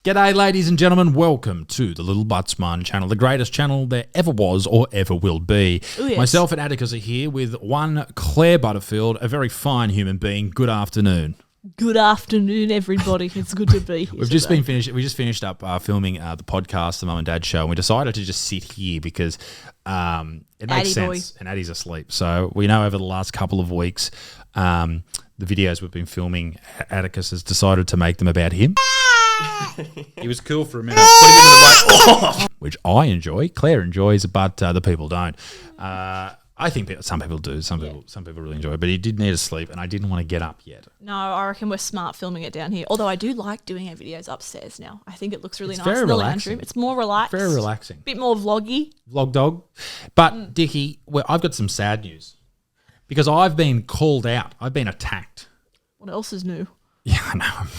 G'day, ladies and gentlemen. Welcome to the Little Buttsmarn channel, the greatest channel there ever was or ever will be. Ooh, yes. Myself and Atticus are here with one Claire Butterfield, a very fine human being. Good afternoon. Good afternoon, everybody. It's good to be here. We just finished up filming the podcast, the Mum and Dad show, and we decided to just sit here because it makes sense. And Addie's asleep, so we know over the last couple of weeks, the videos we've been filming, Atticus has decided to make them about him. He was cool for a minute, which I enjoy, Claire enjoys, but the people don't. I think some people do. Some people really enjoy it, but he did need to sleep, and I didn't want to get up yet. No, I reckon we're smart filming it down here. Although I do like doing our videos upstairs now. I think it looks really nice very in the relaxing. lounge room. It's more relaxed. Very relaxing. Bit more vloggy. Vlog dog. But, Dickie, I've got some sad news because I've been called out. I've been attacked. What else is new? Yeah, I know.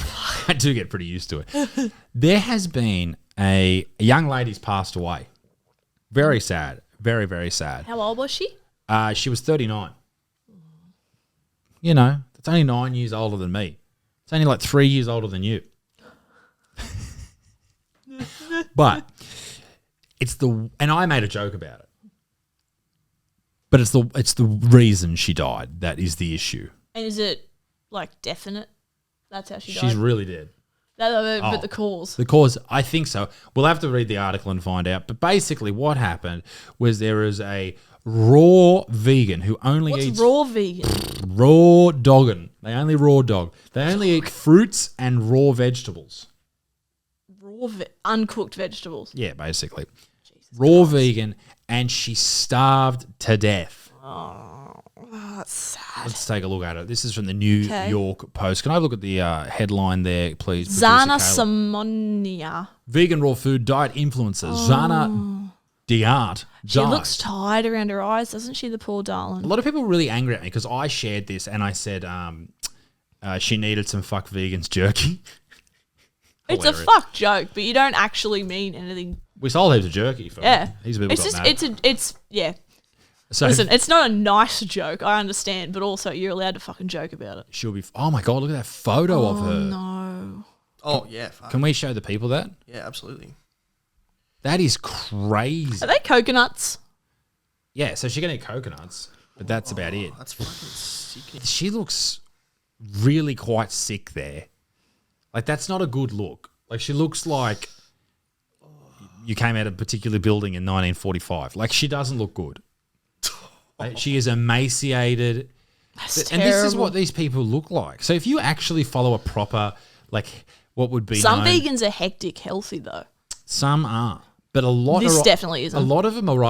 I do get pretty used to it. There has been a young lady's passed away. Very sad. Very, very sad. How old was she? She was 39. You know, that's only 9 years older than me. It's only like 3 years older than you. But and I made a joke about it. But it's the reason she died that is the issue. And is it like definite? That's how she died. She's really dead. But the cause. The cause, I think so. We'll have to read the article and find out. But basically what happened was there is a raw vegan who only eats... What's raw vegan? Raw dogging. They only raw dog. They only eat fruits and raw vegetables. Uncooked vegetables? Yeah, basically. Jesus raw Christ. vegan, and she starved to death. Oh, that's sad. Let's take a look at it. This is from the New York Post. Can I look at the headline there, please? Zana Simonia. Vegan raw food diet influencer. Zana Diart. She looks tired around her eyes, doesn't she, the poor darling? A lot of people were really angry at me because I shared this and I said she needed some fuck vegans jerky. It's a fuck joke, but you don't actually mean anything. We sold heaps of jerky for him. He's a bit yeah. So listen, it's not a nice joke, I understand, but also you're allowed to fucking joke about it. She'll be... Oh, my God, look at that photo of her. No. Oh, yeah. Fuck. Can we show the people that? Yeah, absolutely. That is crazy. Are they coconuts? Yeah, so she can eat coconuts, but that's about it. That's fucking sick. She looks really quite sick there. Like, that's not a good look. Like, she looks like you came out of a particular building in 1945. Like, she doesn't look good. Like, she is emaciated. That's and terrible. this is what these people look like. So if you actually follow a proper, like, what would be Some known, vegans are hectic healthy, though. some are. But a lot This are, definitely isn't. A lot of them are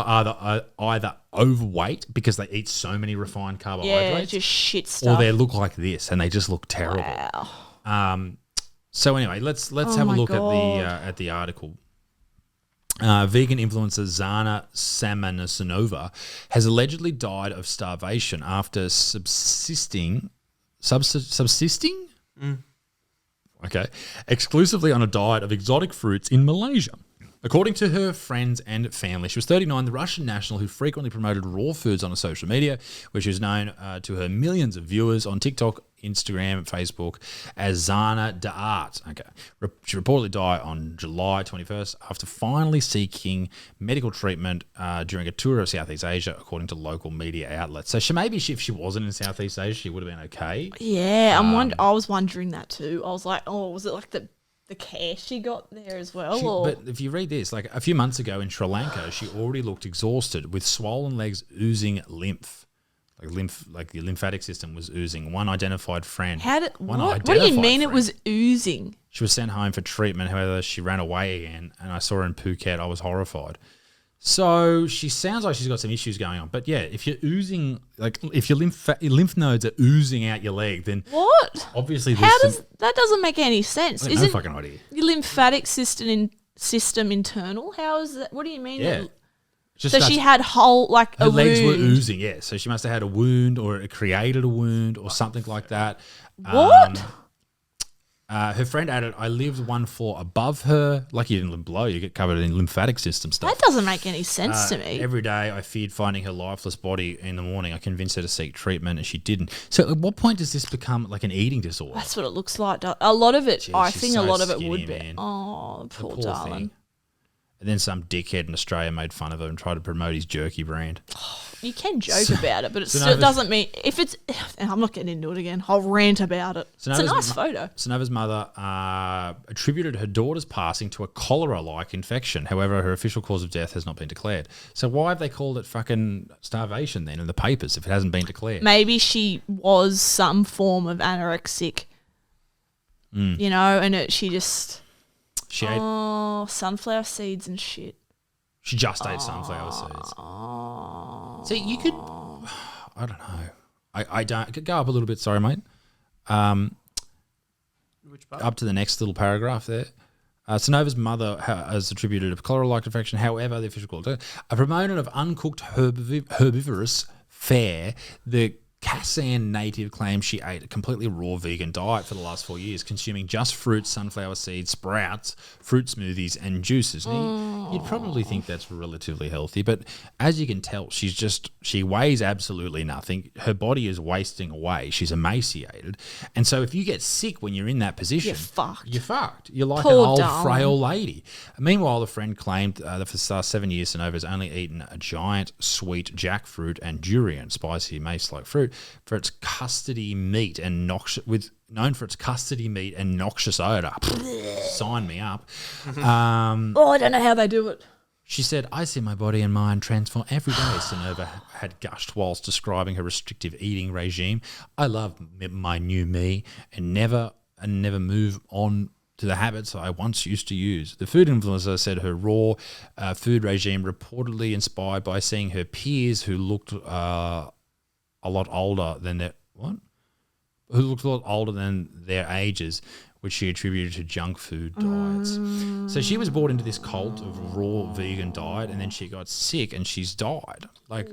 either overweight because they eat so many refined Yeah, carbohydrates, just shit or stuff. they look like this and they just look terrible. Wow. So anyway, let's have a look at the article. Vegan influencer Zana Samanasanova has allegedly died of starvation after subsisting exclusively on a diet of exotic fruits in Malaysia. According to her friends and family, she was 39, the Russian national who frequently promoted raw foods on her social media, which is known to her millions of viewers on TikTok, Instagram, Facebook as Zana Diart. Okay. She reportedly died on July 21st after finally seeking medical treatment during a tour of Southeast Asia, according to local media outlets. So if she wasn't in Southeast Asia, she would have been okay. Yeah, I was wondering that too. I was like, oh, was it like the care she got there as well? But if you read this, like a few months ago in Sri Lanka, she already looked exhausted with swollen legs oozing lymph. Like the lymphatic system was oozing. One identified friend. What do you mean it was oozing? She was sent home for treatment. However, she ran away again, and I saw her in Phuket. I was horrified. So she sounds like she's got some issues going on. But yeah, if you're oozing, like if your lymph nodes are oozing out your leg, then what? Obviously, that doesn't make any sense. No fucking idea. Your lymphatic system internal? How is that? What do you mean? Yeah. She had her legs wound. were oozing. Yeah, so she must have had a wound, or it created a wound, or something like that. What? Her friend added, I lived one floor above her. Like you didn't live below, you get covered in lymphatic system stuff. That doesn't make any sense to me. Every day I feared finding her lifeless body in the morning. I convinced her to seek treatment and she didn't. So at what point does this become like an eating disorder? That's what it looks like. A lot of it, Jeez, I she's think so a lot of it skinny, would man. be. Oh, The poor poor darling. thing. And then some dickhead in Australia made fun of her and tried to promote his jerky brand. You can joke about it, but it So still Nova's- doesn't mean if it's. And I'm not getting into it again. I'll rant about it. So It's a Nova's nice photo. Sonova's mother attributed her daughter's passing to a cholera-like infection. However, her official cause of death has not been declared. So why have they called it fucking starvation then in the papers if it hasn't been declared? Maybe she was some form of anorexic. You know, and she just She ate. Sunflower seeds and shit. She just ate sunflower seeds. See, you could. I don't know. I don't. Go up a little bit. Sorry, mate. Which part? Up to the next little paragraph there. Sonova's mother has attributed a cholera-like infection. However, the official call a proponent of uncooked herbivorous fare, the Kassan native claims she ate a completely raw vegan diet for the last 4 years, consuming just fruits, sunflower seeds, sprouts, fruit smoothies, and juices. Now, you'd probably think that's relatively healthy, but as you can tell, she weighs absolutely nothing. Her body is wasting away. She's emaciated. And so if you get sick when you're in that position, You're fucked. You're fucked. You're like Poor an old, darling. frail lady. Meanwhile, the friend claimed that for the last 7 years, Sonova's only eaten a giant sweet jackfruit and durian, spicy mace-like fruit, for its custody meat and known for its custody meat and noxious odor. Sign me up. I don't know how they do it. She said, I see my body and mind transform every day, Sonova had gushed whilst describing her restrictive eating regime. I love my new me and never move on to the habits I once used to use. The food influencer said her raw food regime reportedly inspired by seeing her peers who looked a lot older than their ages, which she attributed to junk food diets. So she was brought into this cult of raw vegan diet, and then she got sick and she's died. Like,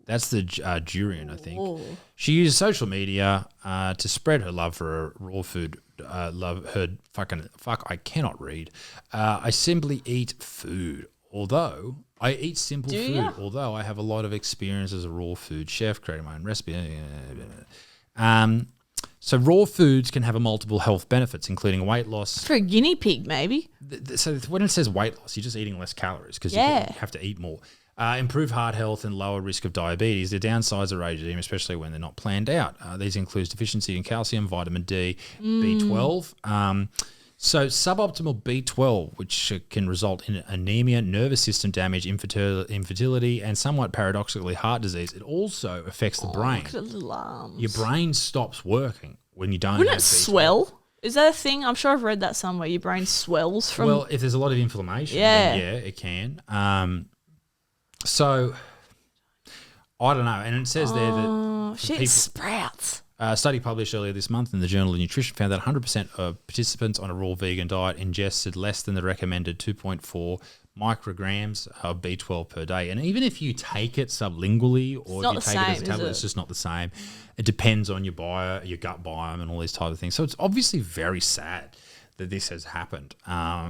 that's the durian, I think. Ooh. She used social media to spread her love for her raw food. I cannot read. I simply eat food. Although I eat simple Do food, ya? although I have a lot of experience as a raw food chef, creating my own recipe. So raw foods can have multiple health benefits, including weight loss. For a guinea pig, maybe. So when it says weight loss, you're just eating less calories because Yeah. you have to eat more. Improve heart health and lower risk of diabetes. The downsides of regime, especially when they're not planned out. These include deficiency in calcium, vitamin D, B12. So suboptimal B12, which can result in anemia, nervous system damage, infertility, and somewhat paradoxically heart disease. It also affects the brain. Look at the little arms. Your brain stops working when you don't Wouldn't have it B12. swell? Is that a thing? I'm sure I've read that somewhere. Your brain swells from. Well, if there's a lot of inflammation, then yeah, it can. So I don't know. And it says there that shit, people- sprouts. A study published earlier this month in the Journal of Nutrition found that 100% of participants on a raw vegan diet ingested less than the recommended 2.4 micrograms of B12 per day. And even if you take it sublingually or not if the you take it as same, a tablet, is it's it? just not the same. It depends on your gut biome and all these type of things. So it's obviously very sad that this has happened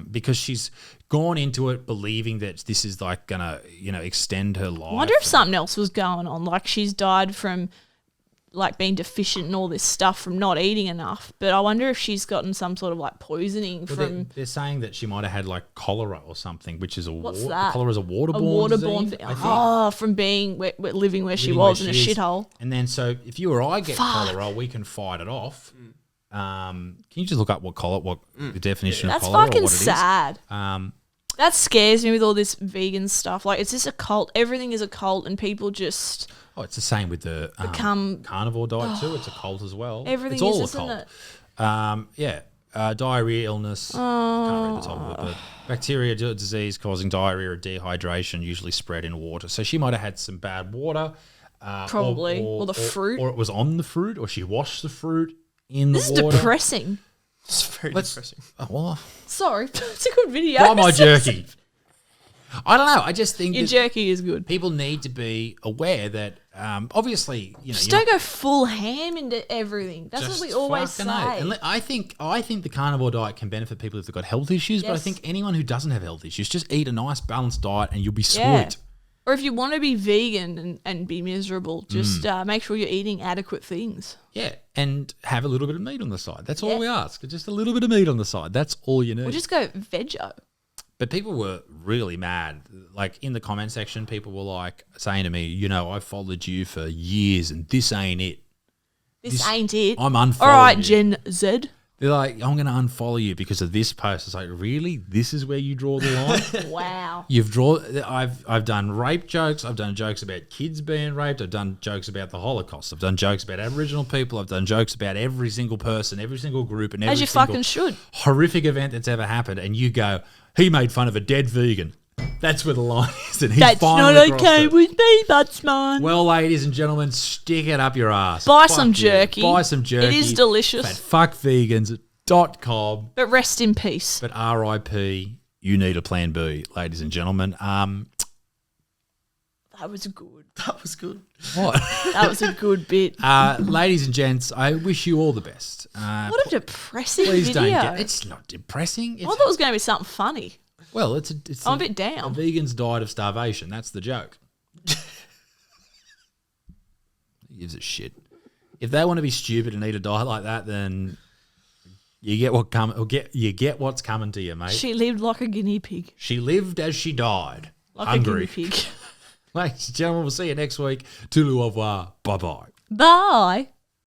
because she's gone into it believing that this is like gonna, extend her life. I wonder if something else was going on. Like she's died from like being deficient and all this stuff from not eating enough. But I wonder if she's gotten some sort of like poisoning Well, from they're saying that she might have had like cholera or something, which is What's that? Cholera is a a waterborne waterborne disease, thing. I think. Oh, from being living where she Living where was in a she is. shithole. And then so if you or I get Fuck. cholera, we can fight it off. Can you just look up what the definition of That's cholera or fucking what it is? sad. That scares me with all this vegan stuff. Like, it's just a cult. Everything is a cult, and people just Oh, it's the same with the become carnivore diet too. It's a cult as well. everything. It's all is, a isn't cult. it? Diarrhea, illness. Can't read the top of it, but bacteria disease causing diarrhea or dehydration, usually spread in water. So she might have had some bad water. Probably. Or the fruit. Or it was on the fruit, or she washed the fruit in This the is water. depressing. It's very Let's- depressing. Oh, well, Sorry, it's a good video. buy my jerky. I don't know. I just think Your that jerky is good. people need to be aware that obviously, Just don't go full ham into everything. That's what we always say. And I think the carnivore diet can benefit people if they've got health issues, but I think anyone who doesn't have health issues, just eat a nice balanced diet and you'll be sweet. Yeah. Or if you want to be vegan and be miserable, just make sure you're eating adequate things. Yeah, and have a little bit of meat on the side. That's all we ask. Just a little bit of meat on the side. That's all you need. Or just go veggie. But people were really mad. Like in the comment section, people were like saying to me, I followed you for years and this ain't it. This ain't it. I'm unfollowing All right, you. Gen Z. They're like, I'm going to unfollow you because of this post. It's like, really? This is where you draw the line? Wow. I've done rape jokes. I've done jokes about kids being raped. I've done jokes about the Holocaust. I've done jokes about Aboriginal people. I've done jokes about every single person, every single group, and every As you single fucking should. horrific event that's ever happened. And you go, he made fun of a dead vegan. That's where the line is. And he's That's finally not crossed okay it. with me, Buttsmarn. Well, ladies and gentlemen, stick it up your ass. Buy Fuck some you. jerky. Buy some jerky. It is delicious. At fuckvegans.com. But rest in peace. But RIP, you need a plan B, ladies and gentlemen. That was good. That was good. What? That was a good bit. Ladies and gents, I wish you all the best. What a depressing Please video. don't get. It's not depressing. I thought it was going to be something funny. Well, it's I'm a bit down. A vegan's died of starvation. That's the joke. Who gives a shit? If they want to be stupid and eat a diet like that, then you get what's coming to you, mate. She lived like a guinea pig. She lived as she died. Like hungry. a guinea pig. Ladies and gentlemen, we'll see you next week. Toodaloo au revoir. Bye-bye. Bye.